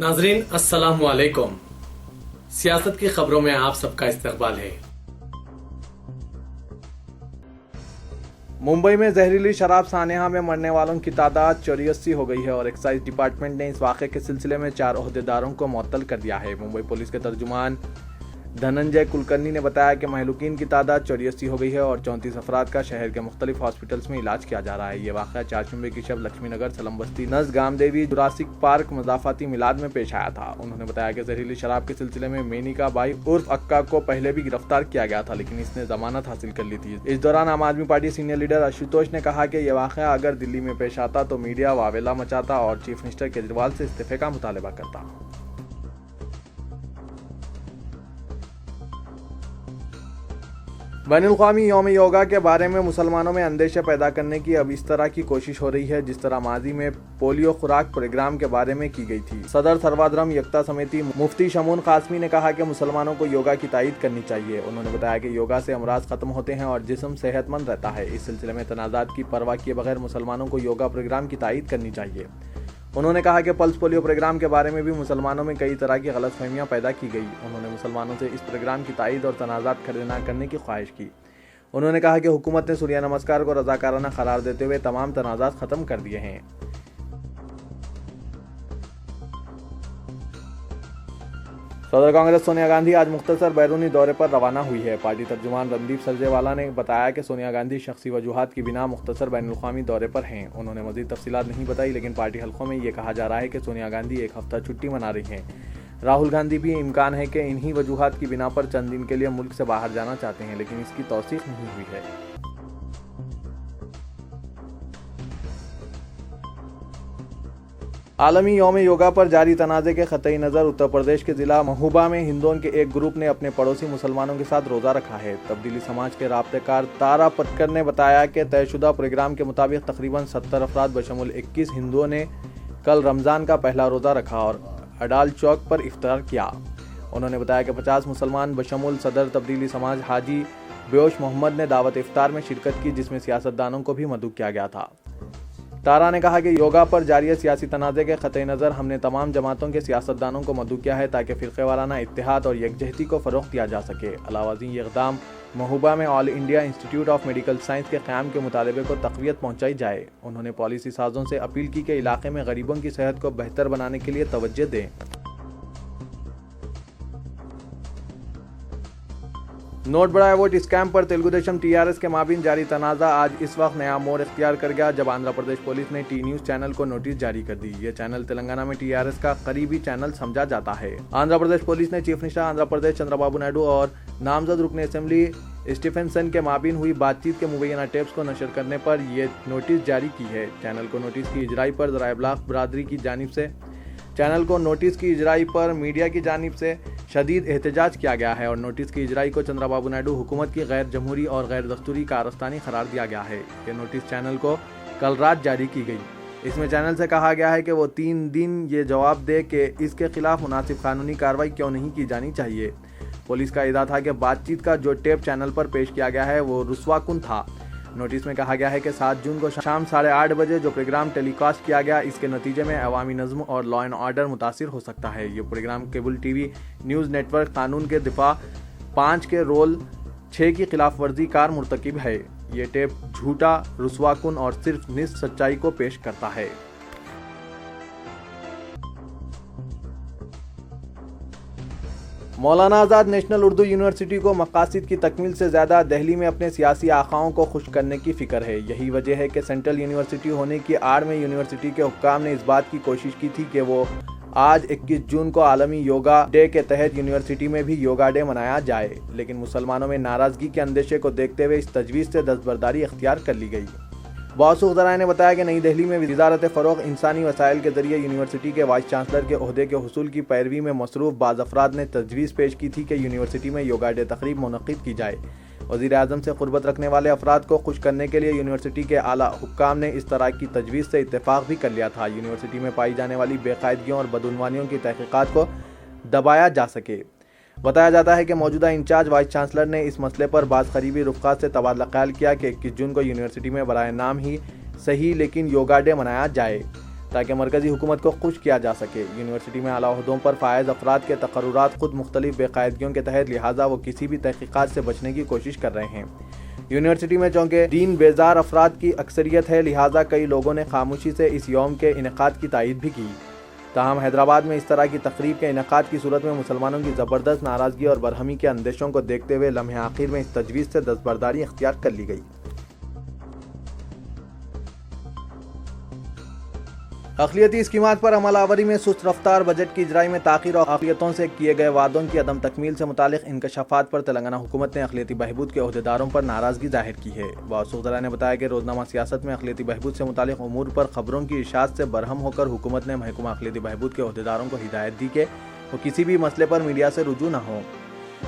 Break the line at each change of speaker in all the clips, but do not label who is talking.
नाजरीन अस्सलाम वालेकुम। सियासत की खबरों में आप सबका इस्तकबाल है।
मुंबई में जहरीली शराब सानेहा में मरने वालों की तादाद 84 हो गई है और एक्साइज डिपार्टमेंट ने इस वाक़े के सिलसिले में 4 ओहदेदारों को मुअत्तल कर दिया है। मुंबई पुलिस के तर्जुमान धनंजय कुलकर्णी ने बताया कि महलूकीन की तादाद 84 हो गई है और 34 अफराद का शहर के मुख्तलिफ हॉस्पिटल्स में इलाज किया जा रहा है। ये वाक़या चारशंबे की शब लक्ष्मी नगर सलम बस्ती नज़ गामदेवी जुरासिक पार्क मज़ाफ़ाती मिलाद में पेश आया था। उन्होंने बताया कि जहरीली शराब के सिलसिले में मेनिका बाई उर्फ अक्का को पहले भी गिरफ्तार किया गया था, लेकिन इसने जमानत हासिल कर ली थी। इस दौरान आम आदमी पार्टी सीनियर लीडर आशुतोष ने कहा कि यह वाक़या अगर दिल्ली में पेश आता तो मीडिया वावेला मचाता और चीफ मिनिस्टर केजरीवाल से इस्तीफे का मुतालबा करता। बैनुल-अक़वामी यौम योगा के बारे में मुसलमानों में अंदेशे पैदा करने की अब इस तरह की कोशिश हो रही है जिस तरह माजी में पोलियो खुराक प्रोग्राम के बारे में की गई थी। सदर सर्वाधर्म यकता समिति मुफ्ती शमून कासमी ने कहा कि मुसलमानों को योगा की तायीद करनी चाहिए। उन्होंने बताया कि योगा से अमराज खत्म होते हैं और जिस्म सेहतमंद रहता है। इस सिलसिले में तनाज़ात की परवाह किए बगैर मुसलमानों को योगा प्रोग्राम की तायीद करनी चाहिए। उन्होंने कहा कि पल्स पोलियो प्रोग्राम के बारे में भी मुसलमानों में कई तरह की गलतफहमियां पैदा की गई। उन्होंने मुसलमानों से इस प्रोग्राम की तायीद और तनाज़ात खड़े न करने की ख्वाहिश की। उन्होंने कहा कि हुकूमत ने सूर्य नमस्कार को रज़ाकाराना करार देते हुए तमाम तनाज़ात खत्म कर दिए हैं। सदर कांग्रेस सोनिया गांधी आज मुख्तसर बैरूनी दौरे पर रवाना हुई है। पार्टी तर्जुमान रणदीप सरजेवाला ने बताया कि सोनिया गांधी शख्सी वजूहात की बिना मुख्तसर बैनुल-अक़वामी दौरे पर हैं। उन्होंने मज़ीद तफसीलात नहीं बताई, लेकिन पार्टी हल्कों में ये कहा जा रहा है कि सोनिया गांधी एक हफ्ता छुट्टी मना रही हैं। राहुल गांधी भी इम्कान है कि इन्हीं वजूहात की बिना पर चंद दिन के लिए मुल्क से बाहर जाना चाहते हैं, लेकिन इसकी तौसीक नहीं हुई है। आलमी यौम योगा पर जारी तनाज़े के ख़त्ई नज़र उत्तर प्रदेश के ज़िला महबूबा में हिंदुओं के एक ग्रुप ने अपने पड़ोसी मुसलमानों के साथ रोज़ा रखा है। तब्दीली समाज के राब्तेकार तारा पटकर ने बताया कि तयशुदा प्रोग्राम के मुताबिक तकरीबन 70 अफराद बशमुल 21 हिंदुओं ने कल रमज़ान का पहला रोज़ा रखा और अडाल चौक पर इफ्तार किया। उन्होंने बताया कि 50 मुसलमान बशमुल सदर तब्दीली समाज हाजी बेयोश मोहम्मद ने दावत इफ्तार में शिरकत की, जिसमें सियासतदानों को भी मदऊ किया गया था। तारा ने कहा कि योगा पर जारी सियासी तनाज़े के ख़त्े नज़र हमने तमाम जमातों के सियासतदानों को मदऊ किया है ताकि फ़िरक़े वाराना इत्तेहाद और यकजहती को फ़रोग़ दिया जा सके। अलावाज़ी ये इक़दाम महबूबा में all India institute of medical science के क़याम के मुतालबे को तक़वियत पहुँचाई जाए। उन्होंने पॉलिसी साज़ों से अपील की कि इलाक़े में गरीबों की सेहत को बेहतर बनाने के लिए तवज्जो दें। नोट बढ़ाए वोट स्कैम पर तेलुगुदेशम टीआरएस के माबीन जारी तनाज़ा आज इस वक्त नया मोड़ इख्तियार कर गया जब आंध्र प्रदेश पुलिस ने टी न्यूज़ चैनल को नोटिस जारी कर दी। ये चैनल तेलंगाना में टीआरएस का करीबी चैनल समझा जाता है। आंध्र प्रदेश पुलिस ने चीफ मिनिस्टर आंध्र प्रदेश चंद्रबाबू नायडू और नामजद रुकन असेंबली स्टीफेंसन के माबीन हुई बातचीत के मुबैना टेप्स को नशर करने पर यह नोटिस जारी की है। चैनल को नोटिस की इजराई पर ज़राए इब्लाग बरादरी की जानिब से मीडिया की जानिब से शदीद एहतजाज किया गया है और नोटिस की इजराई को चंद्रबाबू नायडू हुकूमत की गैर जमहूरी और गैर दस्तूरी कारस्तानी करार दिया गया है। ये नोटिस चैनल को कल रात जारी की गई। इसमें चैनल से कहा गया है कि वो 3 दिन ये जवाब दे कि इसके खिलाफ मुनासिब कानूनी कार्रवाई क्यों नहीं की जानी चाहिए। पुलिस का इदा था कि बातचीत का जो टेप चैनल पर पेश किया गया है वो रुस्वाकुन था। नोटिस में कहा गया है कि 7 जून को शाम 8:30 बजे जो प्रोग्राम टेलीकास्ट किया गया, इसके नतीजे में अवामी नज़्म और लॉ एंड ऑर्डर मुतासिर हो सकता है। ये programme cable TV news network कानून के दिफा 5 के रोल 6 की खिलाफ वर्जी कार मुर्तकिब है। ये टेप झूठा, रुस्वाकुन और सिर्फ निस्फ सच्चाई को पेश करता है। मौलाना आज़ाद नेशनल उर्दू यूनिवर्सिटी को मकासद की तकमील से ज़्यादा दिल्ली में अपने सियासी आखाओं को खुश करने की फ़िक्र है। यही वजह है कि सेंट्रल यूनिवर्सिटी होने की आड़ में यूनिवर्सिटी के हुक्काम ने इस बात की कोशिश की थी कि वो आज 21 जून को आलमी योगा डे के तहत यूनिवर्सिटी में भी योगा डे मनाया जाए, लेकिन मुसलमानों में नाराज़गी के अंदेशे को देखते हुए इस तजवीज़ से दस्तबरदारी इख्तियार कर ली गई। मौसूख ज़राए ने बताया कि नई दिल्ली में वज़ारत फ़रोग़ इंसानी वसाइल के ज़रिए यूनिवर्सिटी के वाइस चांसलर के ओहदे के हुसूल की पैरवी में मसरूफ़ बाज़ अफराद ने तजवीज़ पेश की थी कि यूनिवर्सिटी में योगा डे तकरीब मुनक़्क़िद की जाए। वज़ीर आज़म से क़ुर्बत रखने वाले अफराद को खुश करने के लिए यूनिवर्सिटी के आला हुक्काम ने इस तरह की तजवीज़ से इत्तेफ़ाक़ भी कर लिया था। यूनिवर्सिटी में पाई जाने वाली बेकायदगियों और बदउनवानियों की तहक़ीक़ात को दबाया जा सके। बताया जाता है कि मौजूदा इंचार्ज वाइस चांसलर ने इस मसले पर बाज़ क़रीबी रुफ़क़ात से तबादला ख़याल किया कि 21 जून को यूनिवर्सिटी में बराए नाम ही सही लेकिन योगा डे मनाया जाए। تاکہ مرکزی حکومت کو خوش کیا جا سکے۔ یونیورسٹی میں اعلیٰ عہدوں پر فائز افراد کے تقررات خود مختلف بے قاعدگیوں کے تحت، لہٰذا وہ کسی بھی تحقیقات سے بچنے کی کوشش کر رہے ہیں۔ یونیورسٹی میں چونکہ دین بیزار افراد کی اکثریت ہے، لہٰذا کئی لوگوں نے خاموشی سے اس یوم کے انعقاد کی تائید بھی کی۔ تاہم حیدرآباد میں اس طرح کی تقریب کے انعقاد کی صورت میں مسلمانوں کی زبردست ناراضگی اور برہمی کے اندیشوں کو دیکھتے ہوئے لمحے آخر میں اس تجویز سے دستبرداری اختیار کر لی گئی۔ اقلیتی اسکیمات پر عمل آوری میں سست رفتار، بجٹ کی اجرائی میں تاخیر اور اقلیتوں سے کیے گئے وعدوں کی عدم تکمیل سے متعلق انکشافات پر تلنگانہ حکومت نے اقلیتی بہبود کے عہدیداروں پر ناراضگی ظاہر کی ہے۔ وثوق ذرائع نے بتایا کہ روزنامہ سیاست میں اقلیتی بہبود سے متعلق امور پر خبروں کی اشاعت سے برہم ہو کر حکومت نے محکمہ اقلیتی بہبود کے عہدیداروں کو ہدایت دی کہ وہ کسی بھی مسئلے پر میڈیا سے رجوع نہ ہوں۔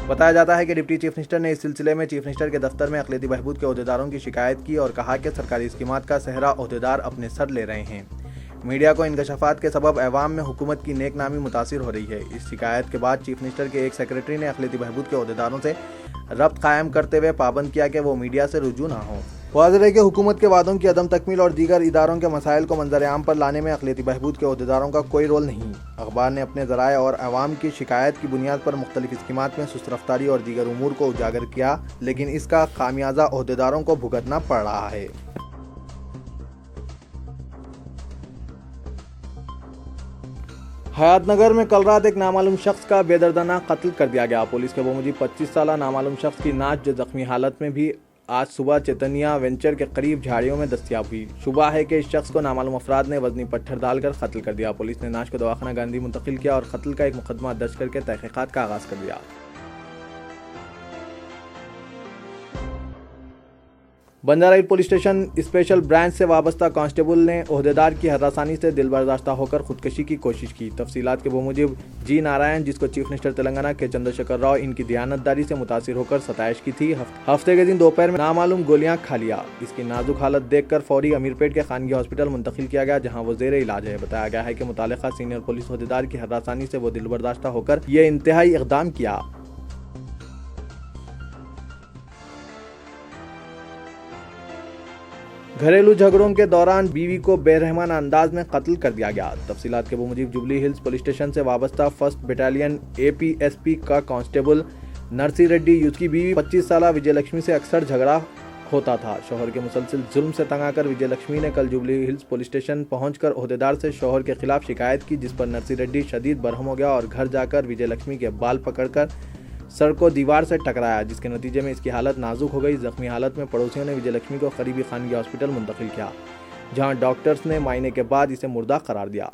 بتایا جاتا ہے کہ ڈپٹی چیف منسٹر نے اس سلسلے میں چیف منسٹر کے دفتر میں اقلیتی بہبود کے عہدیداروں کی شکایت کی اور کہا کہ سرکاری اسکیمات کا صحرا عہدیدار اپنے سر لے رہے ہیں۔ میڈیا کو انکشافات کے سبب عوام میں حکومت کی نیک نامی متاثر ہو رہی ہے۔ اس شکایت کے بعد چیف منسٹر کے ایک سیکریٹری نے اقلیتی بہبود کے عہدیداروں سے ربط قائم کرتے ہوئے پابند کیا کہ وہ میڈیا سے رجوع نہ ہوں۔ واضح ہے کہ حکومت کے وعدوں کی عدم تکمیل اور دیگر اداروں کے مسائل کو منظر عام پر لانے میں اقلیتی بہبود کے عہدیداروں کا کوئی رول نہیں۔ اخبار نے اپنے ذرائع اور عوام کی شکایت کی بنیاد پر مختلف اسکیمات میں سست رفتاری اور دیگر امور کو اجاگر کیا، لیکن اس کا خامیازہ عہدیداروں کو بھگتنا پڑ رہا ہے۔ حیات نگر میں کل رات ایک نامعلوم شخص کا بے دردانہ قتل کر دیا گیا۔ پولیس کے بموجب 25 سالہ نامعلوم شخص کی نعش جو زخمی حالت میں بھی آج صبح چیتنیا وینچر کے قریب جھاڑیوں میں دستیاب ہوئی۔ شبہ ہے کہ اس شخص کو نامعلوم افراد نے وزنی پتھر ڈال کر قتل کر دیا۔ پولیس نے نعش کو دواخانہ گاندھی منتقل کیا اور قتل کا ایک مقدمہ درج کر کے تحقیقات کا آغاز کر دیا۔ بنجارہ ہل پولیس اسٹیشن اسپیشل برانچ سے وابستہ کانسٹیبل نے عہدیدار کی ہراسانی سے دل برداشتہ ہو کر خودکشی کی کوشش کی۔ تفصیلات کے بموجب جی نارائن، جس کو چیف منسٹر تلنگانہ کے چندر شیکھر راؤ ان کی دیانتداری سے متاثر ہو کر ستائش کی تھی، ہفتے کے دن دوپہر میں نامعلوم گولیاں کھا لیا۔ اس کی نازک حالت دیکھ کر فوری امیرپیٹ کے خانگی ہاسپٹل منتقل کیا گیا، جہاں وہ زیر علاج ہے۔ بتایا گیا ہے کہ متعلقہ سینئر پولیس عہدیدار کی ہراسانی سے وہ دل برداشتہ ہو کر یہ انتہائی اقدام کیا۔ گھریلو جھگڑوں کے دوران بیوی کو بے رحمانہ انداز میں قتل کر دیا گیا۔ تفصیلات کے بموجب جوبلی ہلز پولیس اسٹیشن سے وابستہ 1 بٹالین APSP کا کانسٹیبل نرسی ریڈی، اس کی بیوی 25 سالہ وجے لکشمی سے اکثر جھگڑا ہوتا تھا۔ شوہر کے مسلسل ظلم سے تنگ آ کر وجے لکشمی نے کل جوبلی ہلز پولیس اسٹیشن پہنچ کر عہدیدار سے شوہر کے خلاف شکایت کی، جس پر نرسی ریڈی شدید برہم ہو گیا اور گھر جا کر وجے لکشمی کے بال پکڑ کر سر کو دیوار سے ٹکرایا، جس کے نتیجے میں اس کی حالت نازک ہو گئی۔ زخمی حالت میں پڑوسیوں نے وجے لکشمی کو قریبی خانگی ہاسپٹل منتقل کیا، جہاں ڈاکٹرز نے معائنے کے بعد اسے مردہ قرار دیا۔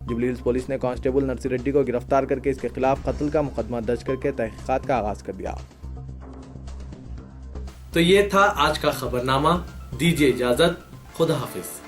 جوبلی ہلز پولیس نے کانسٹیبل نرسی ریڈی کو گرفتار کر کے اس کے خلاف قتل کا مقدمہ درج کر کے تحقیقات کا آغاز کر دیا۔
تو یہ تھا آج کا خبرنامہ۔ دیجیے اجازت، خدا حافظ۔